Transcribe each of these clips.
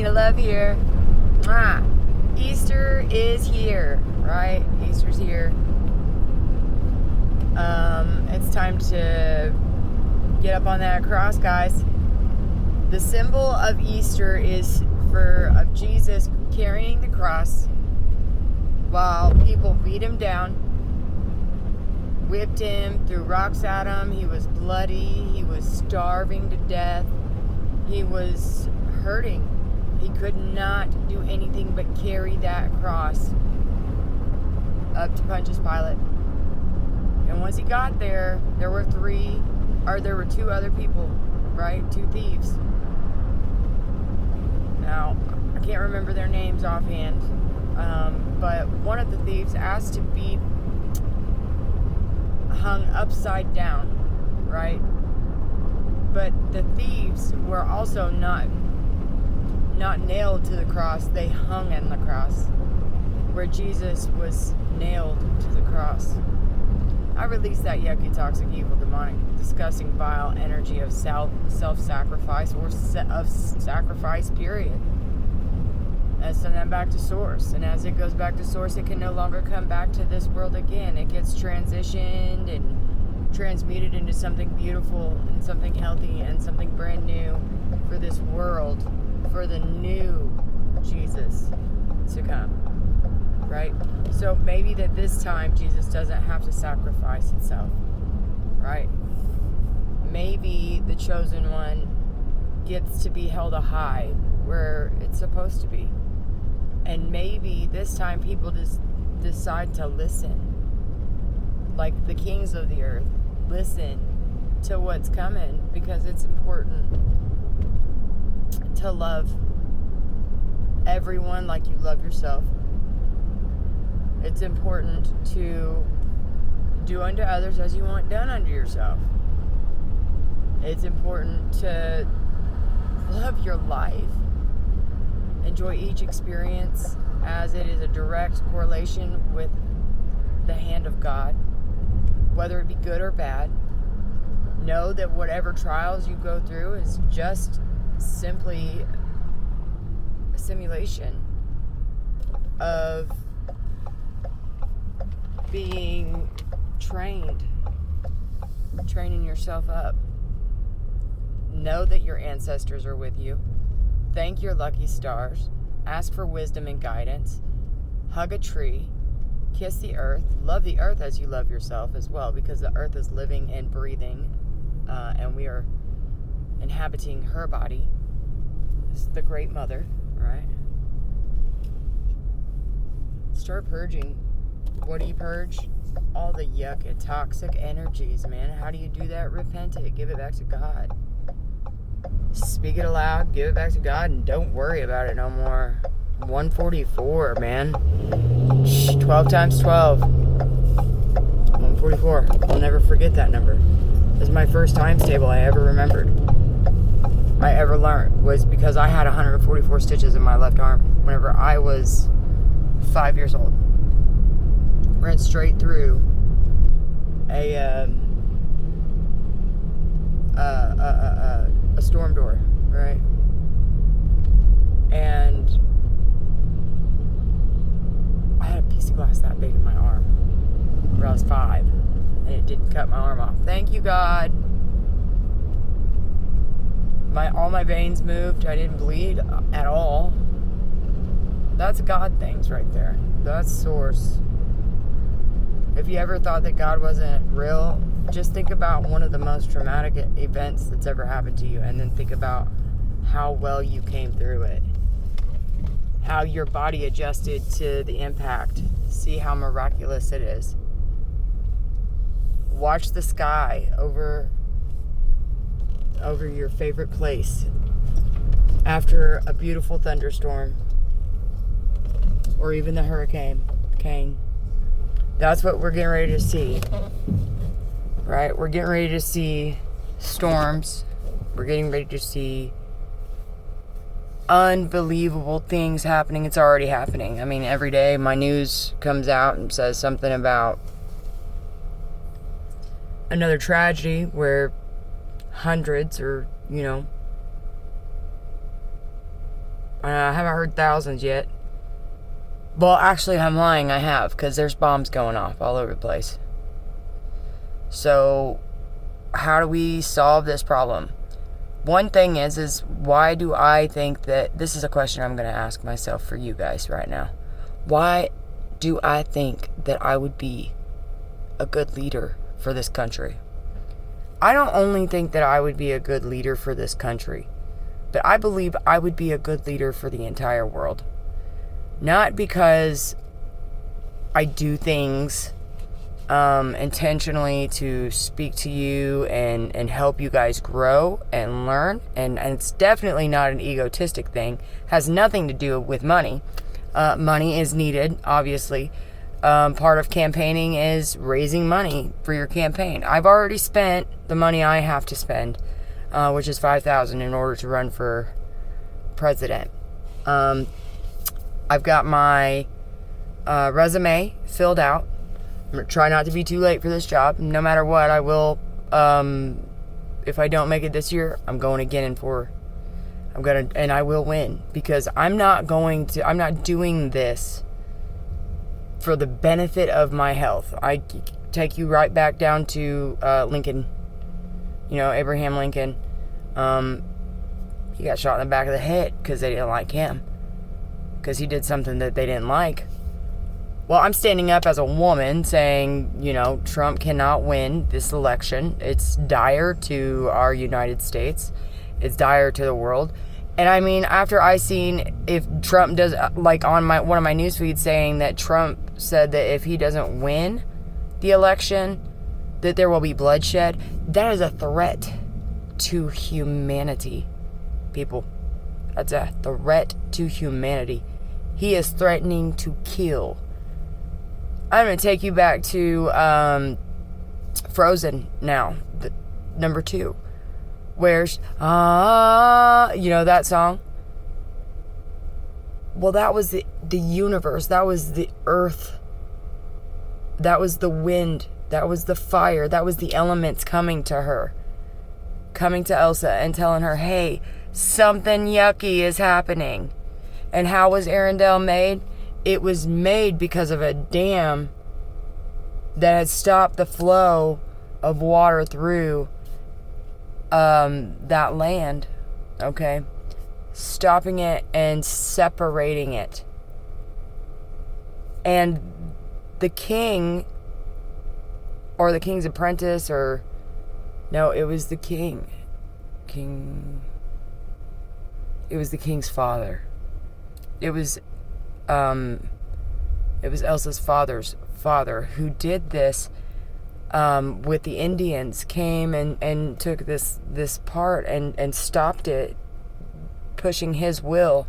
Speaking of love here, Easter is here, right? Easter's here. It's time to get up on that cross, guys. The symbol of Easter is of Jesus carrying the cross while people beat him down, whipped him, threw rocks at him. He was bloody. He was starving to death. He was hurting. He could not do anything but carry that cross up to Pontius Pilate. And once he got there, there were two other people, right? Two thieves. Now, I can't remember their names offhand, but one of the thieves asked to be hung upside down, right? But the thieves were also not nailed to the cross. They hung on the cross, where Jesus was nailed to the cross. I release that yucky, toxic, evil, demonic, disgusting, vile energy of self-sacrifice or of sacrifice, period. And send that back to source. And as it goes back to source, it can no longer come back to this world again. It gets transitioned and transmuted into something beautiful and something healthy and something brand new for this world, for the new Jesus to come. Right? So maybe that this time Jesus doesn't have to sacrifice himself. Right? Maybe the chosen one gets to be held high where it's supposed to be. And maybe this time people just decide to listen. Like the kings of the earth. Listen to what's coming, because it's important to love everyone like you love yourself. It's important to do unto others as you want done unto yourself. It's important to love your life. Enjoy each experience as it is a direct correlation with the hand of God, whether it be good or bad. Know that whatever trials you go through is just simply a simulation of being training yourself up. Know that your ancestors are with you. Thank your lucky stars. Ask for wisdom and guidance. Hug a tree. Kiss the earth. Love the earth as you love yourself as well, because the earth is living and breathing, and we are inhabiting her body. It's the great mother, right? Start purging. What do you purge? All the yuck and toxic energies, man. How do you do that? Repent it. Give it back to God. Speak it aloud. Give it back to God, and don't worry about it no more. 144, man. 12 times 12. 144. I'll never forget that number. It was my first times table I ever remembered. I ever learned, was because I had 144 stitches in my left arm whenever I was 5 years old. Ran straight through a storm door, right? And I had a piece of glass that big in my arm where I was 5, and it didn't cut my arm off. Thank you, God. All my veins moved. I didn't bleed at all. That's God things right there. That's source. If you ever thought that God wasn't real, just think about one of the most traumatic events that's ever happened to you, and then think about how well you came through it. How your body adjusted to the impact. See how miraculous it is. Watch the sky over your favorite place after a beautiful thunderstorm, or even the hurricane. That's what we're getting ready to see, right? We're getting ready to see storms. We're getting ready to see unbelievable things happening. It's already happening. I mean, every day my news comes out and says something about another tragedy where hundreds or, I haven't heard thousands yet. Well, actually, I'm lying. I have, because there's bombs going off all over the place. So, how do we solve this problem? One thing is why do I think that... This is a question I'm going to ask myself for you guys right now. Why do I think that I would be a good leader for this country? I don't only think that I would be a good leader for this country, but I believe I would be a good leader for the entire world. Not because I do things intentionally to speak to you and help you guys grow and learn. And it's definitely not an egotistic thing. Has nothing to do with money. Money is needed, obviously. Part of campaigning is raising money for your campaign. I've already spent the money I have to spend, which is $5,000 in order to run for president. I've got my resume filled out. I'm going to try not to be too late for this job. No matter what, I will, if I don't make it this year, I'm going again and I will win, because I'm not doing this for the benefit of my health. I take you right back down to Lincoln, Abraham Lincoln. He got shot in the back of the head because they didn't like him, because he did something that they didn't like. Well, I'm standing up as a woman saying, Trump cannot win this election. It's dire to our United States. It's dire to the world. And I mean, after I seen if Trump does, like on one of my news feeds saying that Trump said that if he doesn't win the election, that there will be bloodshed. That is a threat to humanity, people. That's a threat to humanity. He is threatening to kill. I'm going to take you back to Frozen now, number 2. Where's, that song? Well, that was the universe. That was the earth. That was the wind. That was the fire. That was the elements coming to her. Coming to Elsa and telling her, hey, something yucky is happening. And how was Arendelle made? It was made because of a dam that had stopped the flow of water through that land, okay? Stopping it and separating it. And the king, or the king's apprentice, it was the king. It was the king's father. It was Elsa's father's father who did this with the Indians, came and took this part and stopped it, pushing his will,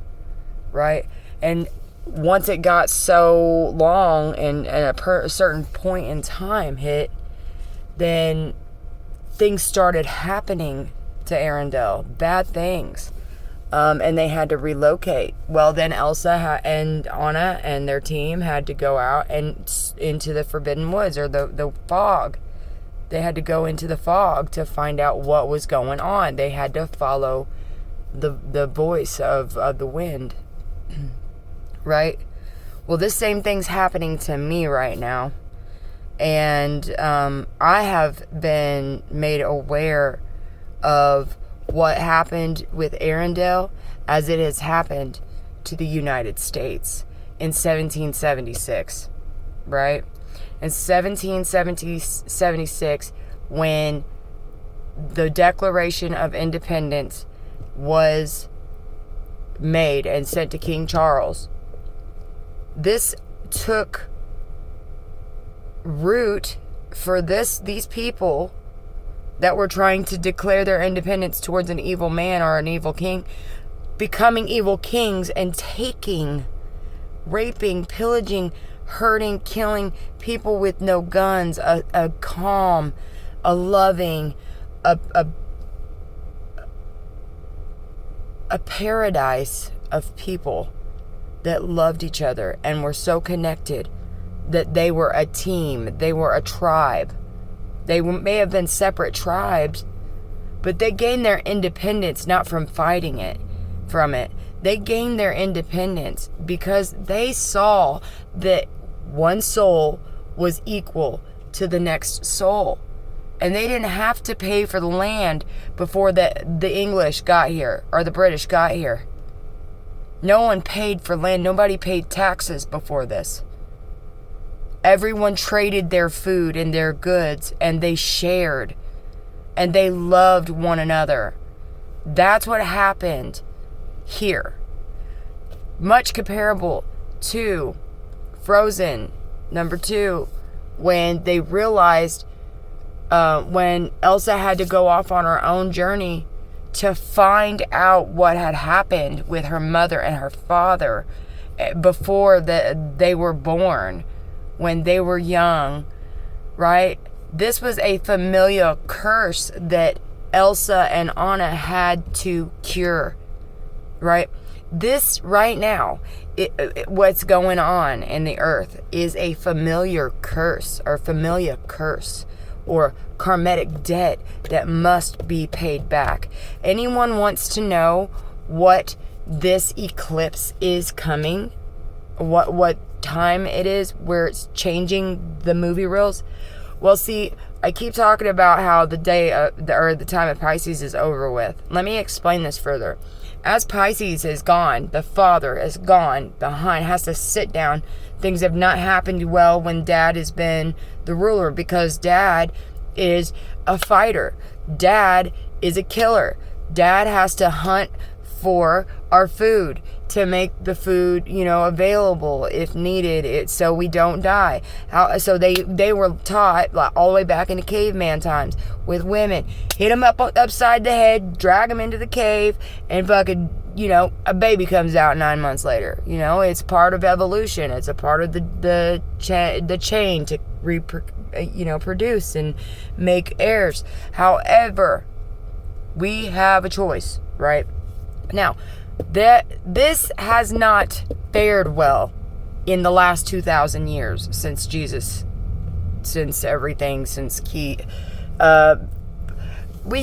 right? And once it got so long and a certain point in time hit, then things started happening to Arendelle, bad things. And they had to relocate. Well, then Elsa and Anna and their team had to go out and into the Forbidden Woods, or the fog. They had to go into the fog to find out what was going on. They had to follow the voice of the wind. Right? Well, this same thing's happening to me right now. And I have been made aware of what happened with Arendelle as it has happened to the United States in 1776, right? In 1776, when the Declaration of Independence was made and sent to King Charles, this took root for these people that were trying to declare their independence towards an evil man or an evil king, becoming evil kings and taking, raping, pillaging, hurting, killing people with no guns, a calm, a loving, a paradise of people that loved each other and were so connected that they were a team, they were a tribe. They may have been separate tribes, but they gained their independence not from fighting it, from it. They gained their independence because they saw that one soul was equal to the next soul. And they didn't have to pay for the land before the English got here or the British got here. No one paid for land. Nobody paid taxes before this. Everyone traded their food and their goods, and they shared. And they loved one another. That's what happened here. Much comparable to Frozen #2, when they realized when Elsa had to go off on her own journey to find out what had happened with her mother and her father before they were born, when they were young, right? This was a familiar curse that Elsa and Anna had to cure, right? This right now, what's going on in the earth is a familiar curse or karmic debt that must be paid back. Anyone wants to know what this eclipse is coming, what time it is where it's changing the movie reels? Well, see, I keep talking about how the time of Pisces is over with. Let me explain this further. As Pisces is gone, the father is gone behind, has to sit down. Things have not happened well when dad has been the ruler, because dad is a fighter. Dad is a killer. Dad has to hunt for our food to make the food, available if needed, so we don't die. So they were taught, like, all the way back into caveman times, with women, hit them upside the head, drag them into the cave, and fucking, a baby comes out 9 months later. It's part of evolution. It's a part of the chain to produce and make heirs. However, we have a choice, right? Now, this has not fared well in the last 2,000 years since Jesus, since we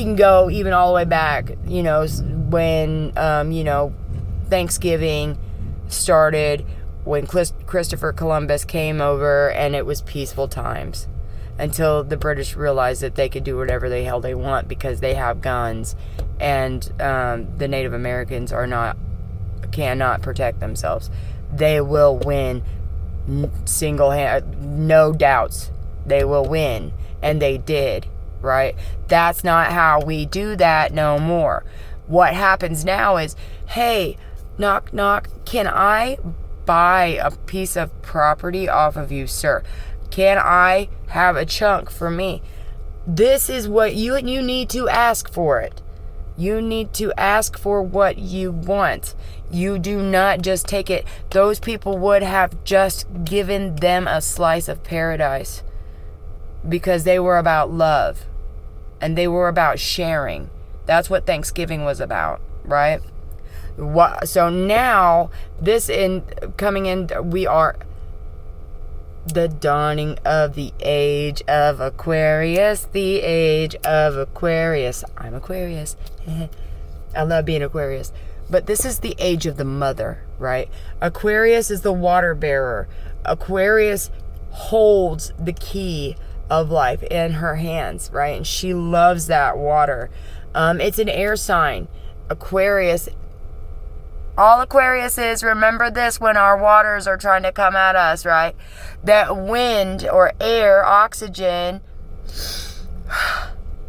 can go even all the way back, when, Thanksgiving started, when Christopher Columbus came over, and it was peaceful times until the British realized that they could do whatever the hell they want because they have guns, and the Native Americans cannot protect themselves. They will win no doubts. They will win, and they did, right? That's not how we do that no more. What happens now is, hey, knock knock, can I buy a piece of property off of you, sir? Can I have a chunk for me? This is what you need to ask for it. You need to ask for what you want. You do not just take it. Those people would have just given them a slice of paradise because they were about love and they were about sharing. That's what Thanksgiving was about, right? So now, we are the dawning of the age of Aquarius. The age of Aquarius. I'm Aquarius. I love being Aquarius. But this is the age of the mother, right? Aquarius is the water bearer. Aquarius holds the key of life in her hands, right? And she loves that water. It's an air sign. Aquarius. All Aquarius is, remember this when our waters are trying to come at us, right? That wind or air, oxygen,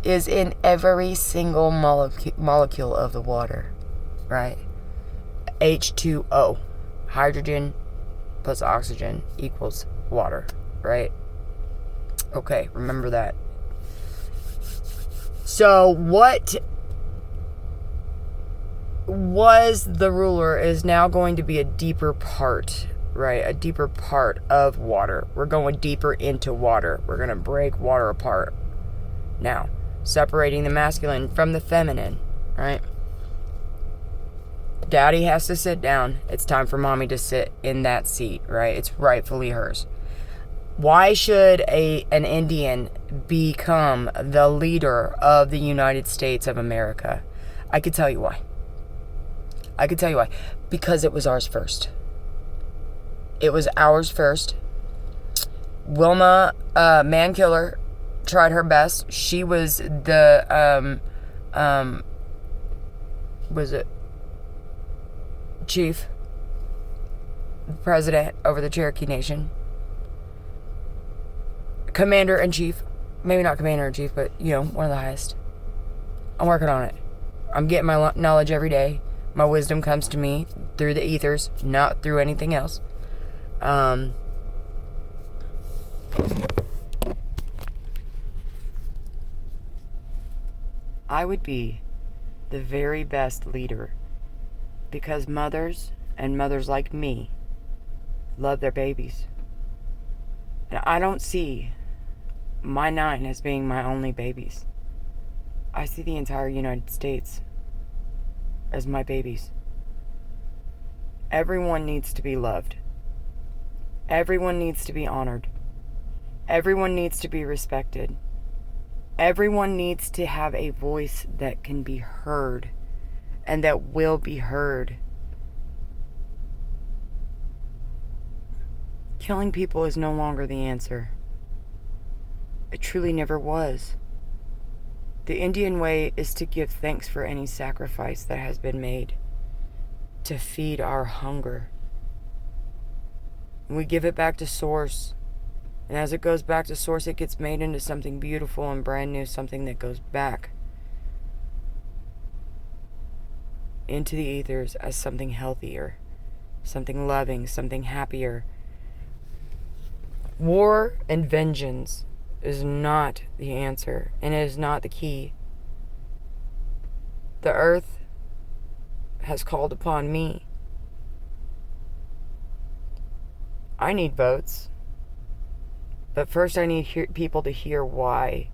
is in every single molecule of the water, right? H2O. Hydrogen plus oxygen equals water, right? Okay, remember that. So what was the ruler is now going to be a deeper part, right? A deeper part of water. We're going deeper into water. We're going to break water apart now, separating the masculine from the feminine, right? Daddy has to sit down. It's time for mommy to sit in that seat, right? It's rightfully hers. Why should an Indian become the leader of the United States of America? I could tell you why. I could tell you why. Because it was ours first. It was ours first. Wilma, man killer, tried her best. She was the, was it chief, president over the Cherokee Nation. Commander-in-chief. Maybe not commander-in-chief, but, one of the highest. I'm working on it. I'm getting my knowledge every day. My wisdom comes to me through the ethers, not through anything else. I would be the very best leader because mothers and mothers like me love their babies. And I don't see my 9 as being my only babies. I see the entire United States as my babies. Everyone needs to be loved. Everyone needs to be honored. Everyone needs to be respected. Everyone needs to have a voice that can be heard and that will be heard. Killing people is no longer the answer. It truly never was. The Indian way is to give thanks for any sacrifice that has been made to feed our hunger. And we give it back to Source. And as it goes back to Source, it gets made into something beautiful and brand new, something that goes back into the ethers as something healthier, something loving, something happier. War and vengeance is not the answer, and it is not the key. The earth has called upon me. I need votes. But first I need people to hear why.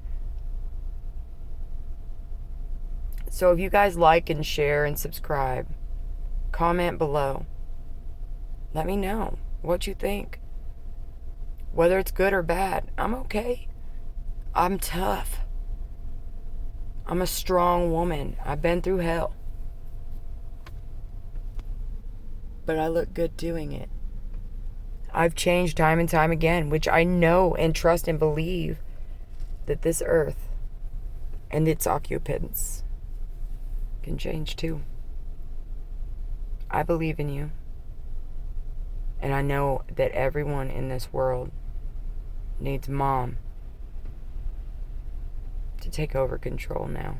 So if you guys like and share and subscribe, comment below. Let me know what you think. Whether it's good or bad, I'm okay. I'm tough. I'm a strong woman. I've been through hell. But I look good doing it. I've changed time and time again, which I know and trust and believe that this earth and its occupants can change too. I believe in you. And I know that everyone in this world needs Mom to take over control now.